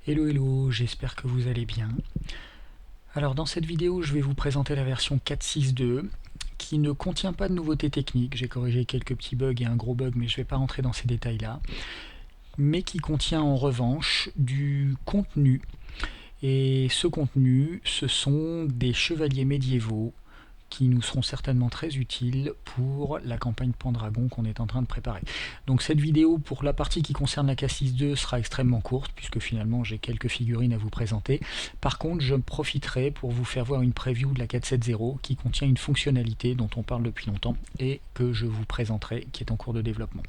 Hello hello, j'espère que vous allez bien. Alors dans cette vidéo, je vais vous présenter la version 4.6.2 qui ne contient pas de nouveautés techniques. J'ai corrigé quelques petits bugs et un gros bug, mais je ne vais pas rentrer dans ces détails-là. Mais qui contient en revanche du contenu. Et ce contenu, ce sont des chevaliers médiévaux qui nous seront certainement très utiles pour la campagne Pendragon qu'on est en train de préparer. Donc cette vidéo, pour la partie qui concerne la K6.2, sera extrêmement courte, puisque finalement j'ai quelques figurines à vous présenter. Par contre, je profiterai pour vous faire voir une preview de la 4.7.0 qui contient une fonctionnalité dont on parle depuis longtemps et que je vous présenterai, qui est en cours de développement.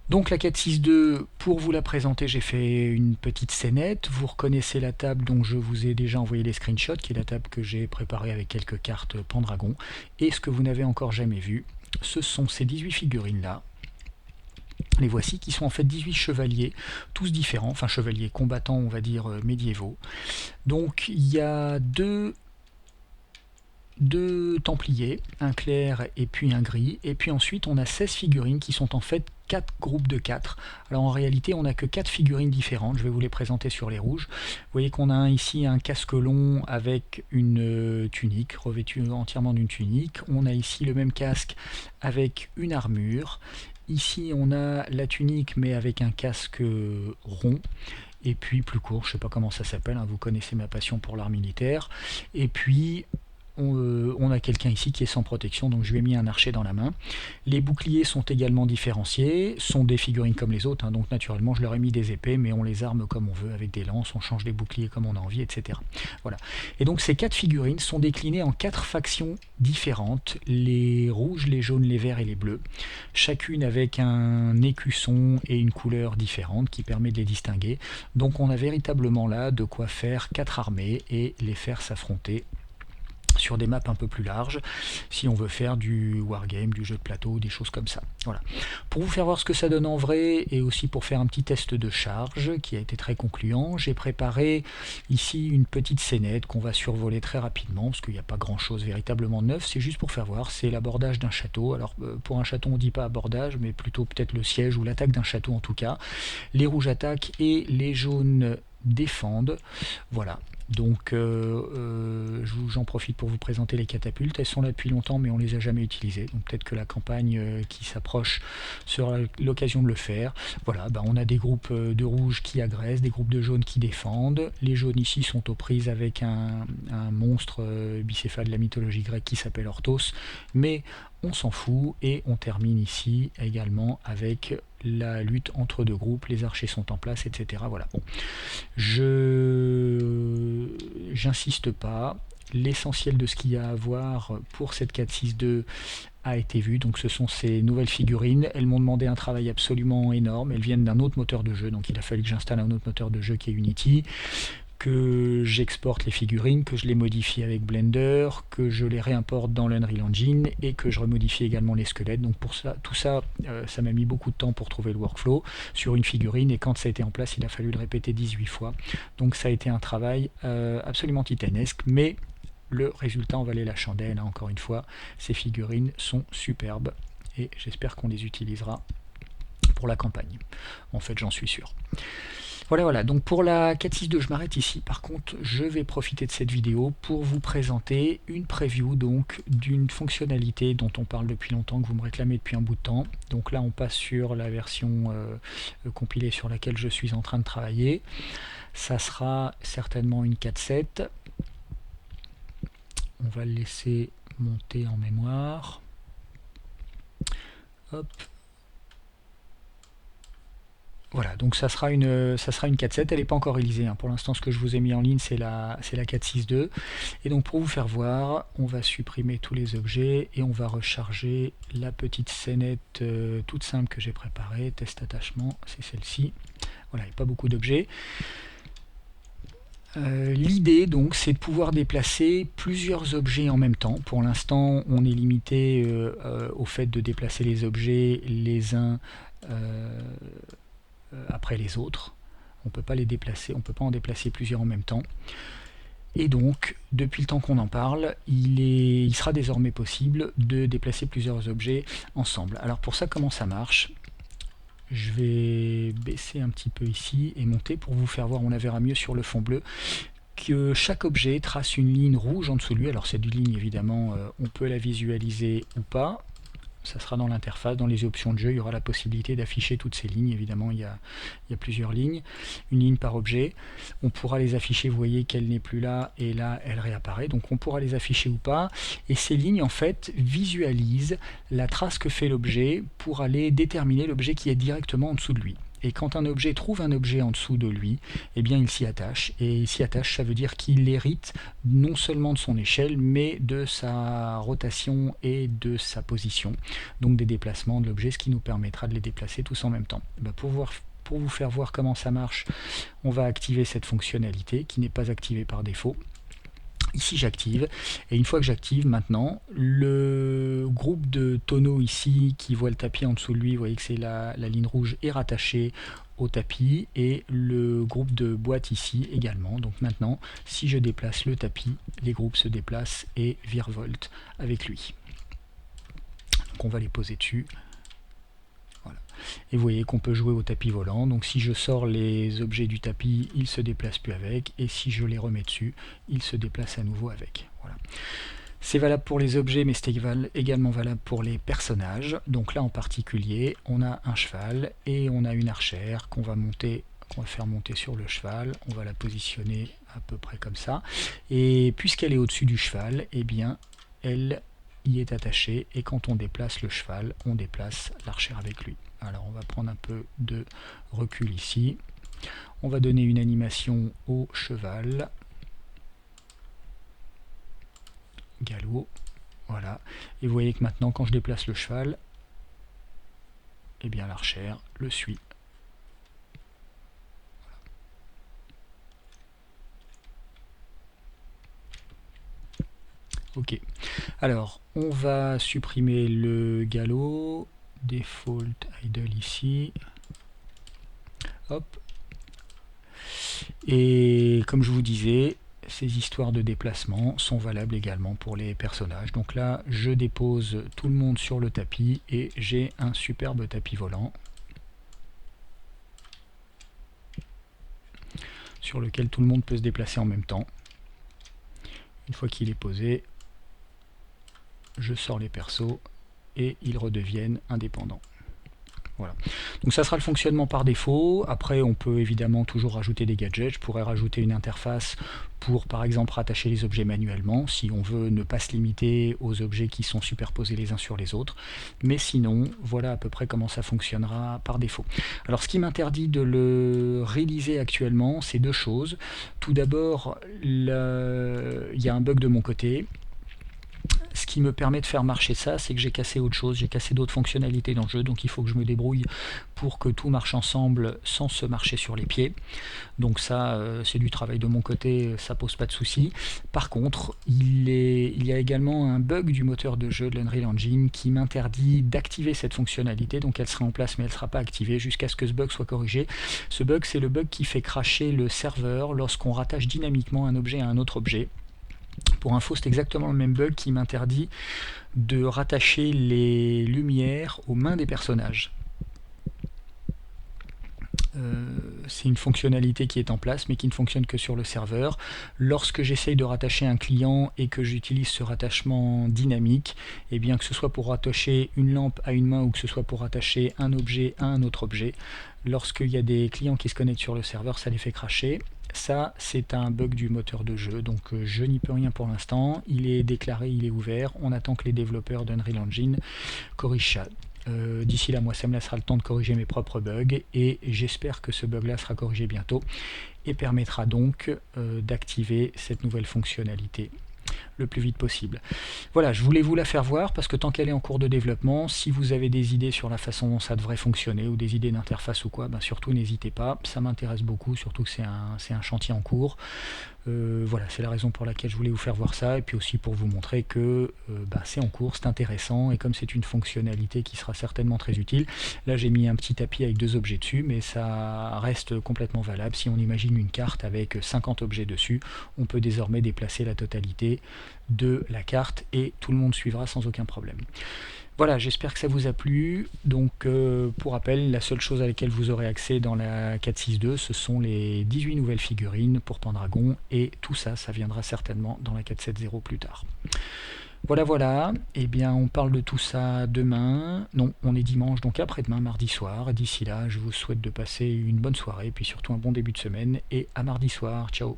Donc la 4.6.2, pour vous la présenter, j'ai fait une petite scénette. Vous reconnaissez la table dont je vous ai déjà envoyé les screenshots, qui est la table que j'ai préparée avec quelques cartes Pendragon. Et ce que vous n'avez encore jamais vu, ce sont ces 18 figurines-là. Les voici, qui sont en fait 18 chevaliers, tous différents, enfin chevaliers combattants, on va dire médiévaux. Donc il y a deux templiers, un clair et puis un gris, et puis ensuite on a 16 figurines qui sont en fait 4 groupes de 4. Alors en réalité on n'a que 4 figurines différentes, je vais vous les présenter sur les rouges. Vous voyez qu'on a ici un casque long avec une tunique, revêtu entièrement d'une tunique. On a ici le même casque avec une armure. Ici on a la tunique mais avec un casque rond. Et puis plus court, je ne sais pas comment ça s'appelle, hein, vous connaissez ma passion pour l'art militaire. Et puis on a quelqu'un ici qui est sans protection, donc je lui ai mis un archer dans la main. Les boucliers sont également différenciés, sont des figurines comme les autres, hein, donc naturellement je leur ai mis des épées, mais on les arme comme on veut, avec des lances, on change les boucliers comme on a envie, etc. Voilà. Et donc ces 4 figurines sont déclinées en 4 factions différentes, les rouges, les jaunes, les verts et les bleus, chacune avec un écusson et une couleur différente qui permet de les distinguer. Donc on a véritablement là de quoi faire 4 armées et les faire s'affronter sur des maps un peu plus larges, si on veut faire du wargame, du jeu de plateau, des choses comme ça. Voilà. Pour vous faire voir ce que ça donne en vrai, et aussi pour faire un petit test de charge, qui a été très concluant, j'ai préparé ici une petite scénette qu'on va survoler très rapidement, parce qu'il n'y a pas grand chose véritablement neuf, c'est juste pour faire voir, c'est l'abordage d'un château. Alors pour un château on ne dit pas abordage, mais plutôt peut-être le siège ou l'attaque d'un château en tout cas. Les rouges attaquent et les jaunes défendent. Voilà. Donc j'en profite pour vous présenter les catapultes. Elles sont là depuis longtemps mais on ne les a jamais utilisées. Donc peut-être que la campagne qui s'approche sera l'occasion de le faire. Voilà, on a des groupes de rouges qui agressent, des groupes de jaunes qui défendent. Les jaunes ici sont aux prises avec un monstre bicéphale de la mythologie grecque qui s'appelle Orthos. Mais on s'en fout et on termine ici également avec la lutte entre deux groupes, les archers sont en place, etc. Voilà. Bon. J'insiste pas, l'essentiel de ce qu'il y a à voir pour cette 4.6.2 a été vu, donc ce sont ces nouvelles figurines. Elles m'ont demandé un travail absolument énorme, elles viennent d'un autre moteur de jeu, donc il a fallu que j'installe un autre moteur de jeu qui est Unity, que j'exporte les figurines, que je les modifie avec Blender, que je les réimporte dans l'Unreal Engine et que je remodifie également les squelettes. Donc pour ça, tout ça, ça m'a mis beaucoup de temps pour trouver le workflow sur une figurine et quand ça a été en place, il a fallu le répéter 18 fois. Donc ça a été un travail absolument titanesque, mais le résultat en valait la chandelle, hein, encore une fois. Ces figurines sont superbes et j'espère qu'on les utilisera pour la campagne. En fait, j'en suis sûr. Voilà, donc pour la 4.6.2, je m'arrête ici. Par contre, je vais profiter de cette vidéo pour vous présenter une preview donc d'une fonctionnalité dont on parle depuis longtemps, que vous me réclamez depuis un bout de temps. Donc là, on passe sur la version compilée sur laquelle je suis en train de travailler. Ça sera certainement une 4.7. On va le laisser monter en mémoire. Hop. Voilà, donc ça sera une 4.7, elle n'est pas encore réalisée, hein. Pour l'instant ce que je vous ai mis en ligne c'est la 4.6.2. Et donc pour vous faire voir, on va supprimer tous les objets et on va recharger la petite scénette toute simple que j'ai préparée, test attachement, c'est celle-ci. Voilà, il n'y a pas beaucoup d'objets. L'idée donc c'est de pouvoir déplacer plusieurs objets en même temps. Pour l'instant on est limité au fait de déplacer les objets les uns après les autres. On ne peut pas les déplacer, on ne peut pas en déplacer plusieurs en même temps. Et donc, depuis le temps qu'on en parle, il sera désormais possible de déplacer plusieurs objets ensemble. Alors pour ça, comment ça marche ? je vais baisser un petit peu ici et monter pour vous faire voir, on la verra mieux sur le fond bleu, que chaque objet trace une ligne rouge en dessous de lui. Alors cette ligne, évidemment, on peut la visualiser ou pas. Ça sera dans l'interface, dans les options de jeu, il y aura la possibilité d'afficher toutes ces lignes. Évidemment, il y a plusieurs lignes, une ligne par objet. On pourra les afficher, vous voyez qu'elle n'est plus là, et là, elle réapparaît. Donc on pourra les afficher ou pas. Et ces lignes, en fait, visualisent la trace que fait l'objet pour aller déterminer l'objet qui est directement en dessous de lui. Et quand un objet trouve un objet en dessous de lui, eh bien il s'y attache. Et il s'y attache, ça veut dire qu'il hérite non seulement de son échelle, mais de sa rotation et de sa position. Donc des déplacements de l'objet, ce qui nous permettra de les déplacer tous en même temps. Pour vous faire voir comment ça marche, on va activer cette fonctionnalité qui n'est pas activée par défaut. Ici j'active, et une fois que j'active maintenant, le groupe de tonneaux ici qui voit le tapis en dessous de lui, vous voyez que c'est la ligne rouge, est rattaché au tapis, et le groupe de boîtes ici également. Donc maintenant, si je déplace le tapis, les groupes se déplacent et virevoltent avec lui. Donc on va les poser dessus. Voilà. Et vous voyez qu'on peut jouer au tapis volant, donc si je sors les objets du tapis, ils ne se déplacent plus avec, et si je les remets dessus, ils se déplacent à nouveau avec. Voilà. C'est valable pour les objets, mais c'est également valable pour les personnages. Donc là en particulier, on a un cheval et on a une archère qu'on va faire monter sur le cheval. On va la positionner à peu près comme ça. Et puisqu'elle est au-dessus du cheval, eh bien, elle y est attachée, et quand on déplace le cheval, on déplace l'archère avec lui. Alors on va prendre un peu de recul ici. On va donner une animation au cheval. Galop. Voilà. Et vous voyez que maintenant, quand je déplace le cheval, eh bien l'archère le suit. Ok. Alors, on va supprimer le galop. Default idle ici. Hop. Et comme je vous disais, ces histoires de déplacement sont valables également pour les personnages. Donc là, je dépose tout le monde sur le tapis et j'ai un superbe tapis volant sur lequel tout le monde peut se déplacer en même temps. Une fois qu'il est posé, je sors les persos et ils redeviennent indépendants. Voilà. Donc ça sera le fonctionnement par défaut. Après, on peut évidemment toujours rajouter des gadgets. Je pourrais rajouter une interface pour, par exemple, rattacher les objets manuellement, si on veut ne pas se limiter aux objets qui sont superposés les uns sur les autres. Mais sinon, voilà à peu près comment ça fonctionnera par défaut. Alors, ce qui m'interdit de le réaliser actuellement, c'est deux choses. Tout d'abord, il y a un bug de mon côté. Ce qui me permet de faire marcher ça, c'est que j'ai cassé autre chose, j'ai cassé d'autres fonctionnalités dans le jeu, donc il faut que je me débrouille pour que tout marche ensemble sans se marcher sur les pieds. Donc ça, c'est du travail de mon côté, ça pose pas de souci. Par contre, il y a également un bug du moteur de jeu de l'Unreal Engine qui m'interdit d'activer cette fonctionnalité, donc elle sera en place mais elle ne sera pas activée jusqu'à ce que ce bug soit corrigé. Ce bug, c'est le bug qui fait cracher le serveur lorsqu'on rattache dynamiquement un objet à un autre objet. Pour info, c'est exactement le même bug qui m'interdit de rattacher les lumières aux mains des personnages. C'est une fonctionnalité qui est en place mais qui ne fonctionne que sur le serveur. Lorsque j'essaye de rattacher un client et que j'utilise ce rattachement dynamique, et bien que ce soit pour rattacher une lampe à une main ou que ce soit pour rattacher un objet à un autre objet, lorsqu'il y a des clients qui se connectent sur le serveur, ça les fait cracher. Ça, c'est un bug du moteur de jeu, donc je n'y peux rien pour l'instant. Il est déclaré, il est ouvert. On attend que les développeurs d'Unreal Engine corrigent ça. D'ici là, moi, ça me laissera le temps de corriger mes propres bugs et j'espère que ce bug-là sera corrigé bientôt et permettra donc d'activer cette nouvelle fonctionnalité le plus vite possible. Voilà, je voulais vous la faire voir parce que tant qu'elle est en cours de développement, si vous avez des idées sur la façon dont ça devrait fonctionner ou des idées d'interface ou quoi, ben surtout n'hésitez pas, ça m'intéresse beaucoup, surtout que c'est un chantier en cours. Voilà, c'est la raison pour laquelle je voulais vous faire voir ça et puis aussi pour vous montrer que c'est en cours, c'est intéressant et comme c'est une fonctionnalité qui sera certainement très utile, là j'ai mis un petit tapis avec 2 objets dessus mais ça reste complètement valable. Si on imagine une carte avec 50 objets dessus, on peut désormais déplacer la totalité de la carte et tout le monde suivra sans aucun problème. Voilà, j'espère que ça vous a plu. Donc pour rappel, la seule chose à laquelle vous aurez accès dans la 4.6.2, ce sont les 18 nouvelles figurines pour Pendragon, et tout ça, ça viendra certainement dans la 4.7.0 plus tard. Voilà, voilà, et bien on parle de tout ça demain, non, on est dimanche, donc après-demain, mardi soir. D'ici là, je vous souhaite de passer une bonne soirée, puis surtout un bon début de semaine, et à mardi soir, ciao.